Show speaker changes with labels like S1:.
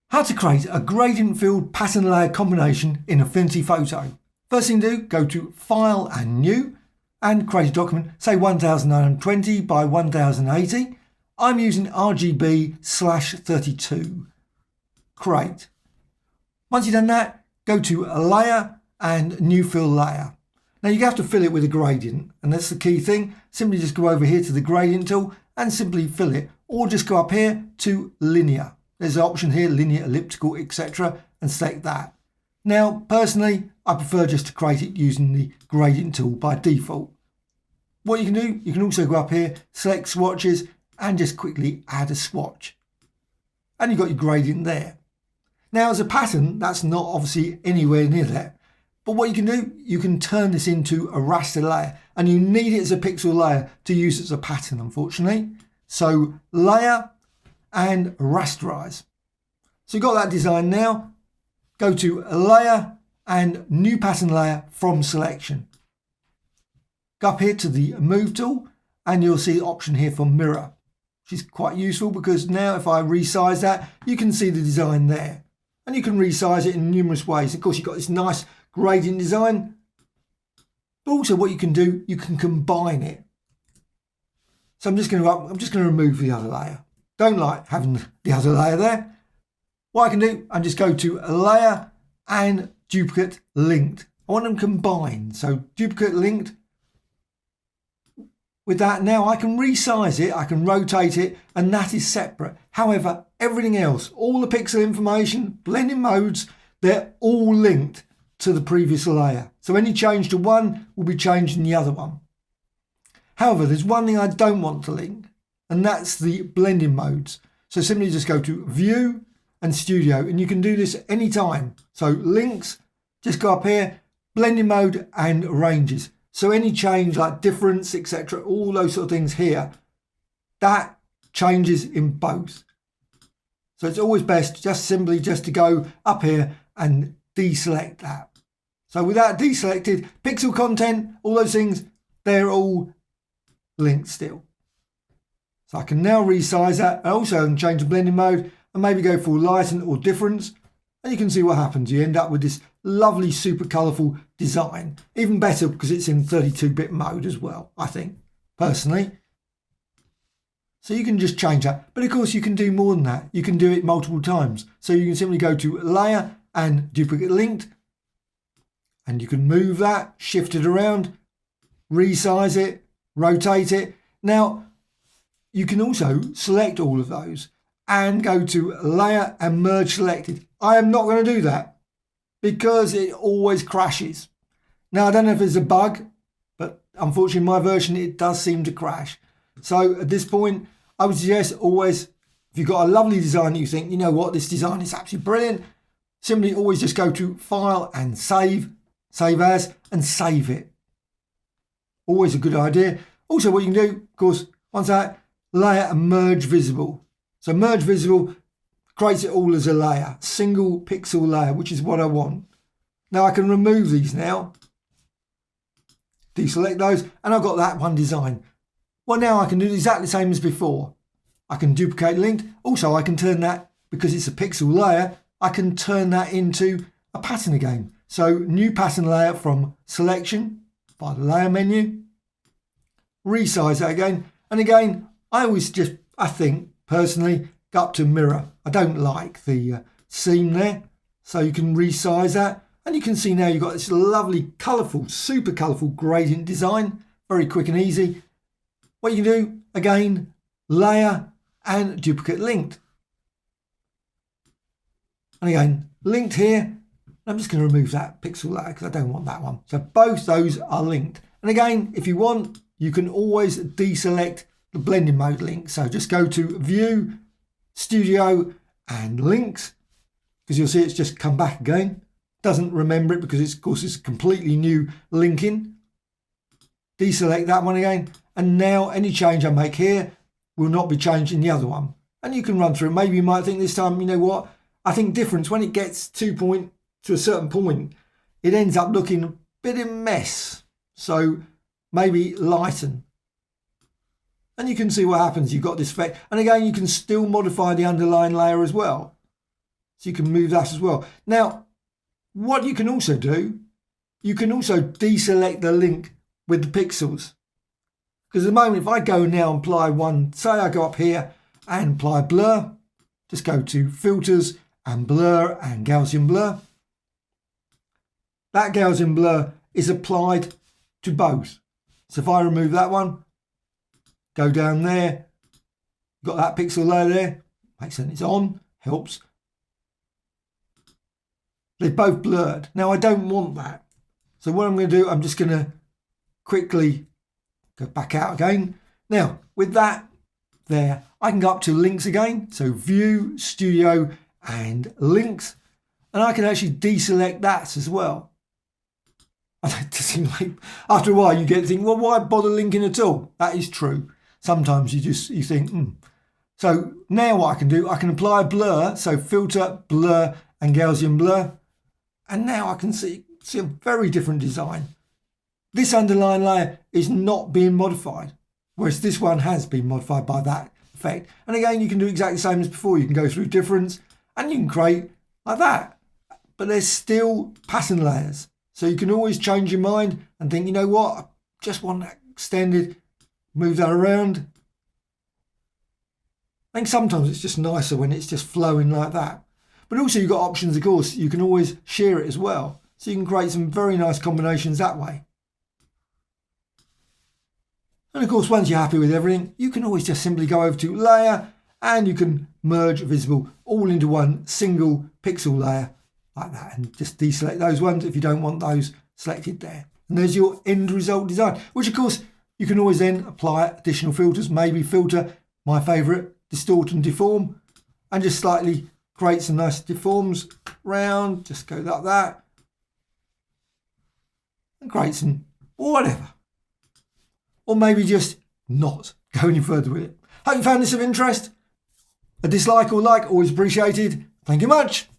S1: How to create a gradient filled pattern layer combination in Affinity Photo. First thing to do, go to File and New and create a document, say 1920 by 1080. I'm using RGB/32. Create. Once you've done that, go to Layer and New Fill Layer. Now you have to fill it with a gradient, and that's the key thing. Simply just go over here to the gradient tool and simply fill it, or just go up here to Linear. There's an option here, linear, elliptical, etc. and select that. Now, personally, I prefer just to create it using the gradient tool by default. What you can do, you can also go up here, select swatches and just quickly add a swatch. And you've got your gradient there. Now, as a pattern, that's not obviously anywhere near that. But what you can do, you can turn this into a raster layer, and you need it as a pixel layer to use it as a pattern, unfortunately. So, layer and rasterize. So you've got that design now. Go to Layer and New Pattern Layer from Selection. Go up here to the Move tool and you'll see the option here for Mirror, which is quite useful because now if I resize that, you can see the design there. And you can resize it in numerous ways. Of course, you've got this nice gradient design, but also what you can do, you can combine it. So I'm just going to remove the other layer. Don't like having the other layer there. What I can do, I just go to a Layer and Duplicate Linked. I want them combined. So Duplicate Linked. With that now I can resize it, I can rotate it, and that is separate. However, everything else, all the pixel information, blending modes, they're all linked to the previous layer. So any change to one will be changed in the other one. However, there's one thing I don't want to link, and that's the blending modes. So simply just go to View and Studio, and you can do this anytime. So links, just go up here, blending mode and ranges. So any change like difference, etc., all those sort of things here, that changes in both. So it's always best just simply just to go up here and deselect that. So with that deselected, pixel content, all those things, they're all linked still. So I can now resize that. I also can change the blending mode and maybe go for lighten or difference. And you can see what happens. You end up with this lovely, super colourful design. Even better because it's in 32-bit mode as well, I think, personally. So you can just change that. But of course, you can do more than that. You can do it multiple times. So you can simply go to Layer and Duplicate Linked. And you can move that, shift it around, resize it, rotate it. Now, you can also select all of those and go to Layer and Merge Selected. I am not going to do that because it always crashes. Now, I don't know if it's a bug, but unfortunately, in my version, it does seem to crash. So at this point, I would suggest always, if you've got a lovely design that you think, you know what, this design is absolutely brilliant, simply always just go to File and Save As, and save it. Always a good idea. Also, what you can do, of course, once that, Layer and Merge Visible. So Merge Visible creates it all as a layer, single pixel layer, which is what I want. Now I can remove these now, deselect those, and I've got that one design. Well, now I can do exactly the same as before. I can duplicate linked. Also, I can turn that, because it's a pixel layer, I can turn that into a pattern again. So New Pattern Layer from Selection by the Layer menu, resize that again, and again, I think personally, go up to Mirror. I don't like the seam there, so you can resize that, and you can see now you've got this lovely, colourful, super colourful gradient design, very quick and easy. What you can do, again, Layer and Duplicate Linked. And again, linked here. I'm just going to remove that pixel layer because I don't want that one. So both those are linked. And again, if you want, you can always deselect the blending mode link. So just go to View, Studio and Links, because you'll see it's just come back again. Doesn't remember it because it's, of course, it's completely new linking. Deselect that one again. And now any change I make here will not be changed in the other one. And you can run through. Maybe you might think this time, you know what? I think difference when it gets to a certain point, it ends up looking a bit of a mess. So maybe lighten. And you can see what happens. You've got this effect. And again, you can still modify the underlying layer as well. So you can move that as well. Now, what you can also do, you can also deselect the link with the pixels. Because at the moment, if I go now and apply one, say I go up here and apply blur, just go to filters and blur and Gaussian blur. That Gaussian blur is applied to both. So if I remove that one, go down there, got that pixel layer there, makes sense it's on, helps. They're both blurred. Now I don't want that. So what I'm going to do, I'm just going to quickly go back out again. Now with that there, I can go up to links again. So view, studio and links. And I can actually deselect that as well. After a while you get to think, well, why bother linking at all? That is true. Sometimes you think, So now what I can do, I can apply a blur. So filter, blur and Gaussian blur. And now I can see a very different design. This underlying layer is not being modified, whereas this one has been modified by that effect. And again, you can do exactly the same as before. You can go through difference and you can create like that. But there's still pattern layers. So you can always change your mind and think, you know what, I just want that extended, move that around. I think sometimes it's just nicer when it's just flowing like that. But also you've got options, of course, you can always share it as well. So you can create some very nice combinations that way. And of course, once you're happy with everything, you can always just simply go over to layer and you can merge visible all into one single pixel layer like that, and just deselect those ones if you don't want those selected there. And there's your end result design, which of course you can always then apply additional filters, maybe filter, my favorite, distort and deform, and just slightly create some nice deforms round, just go like that, and create some, or whatever. Or maybe just not go any further with it. Hope you found this of interest. A dislike or like, always appreciated. Thank you much.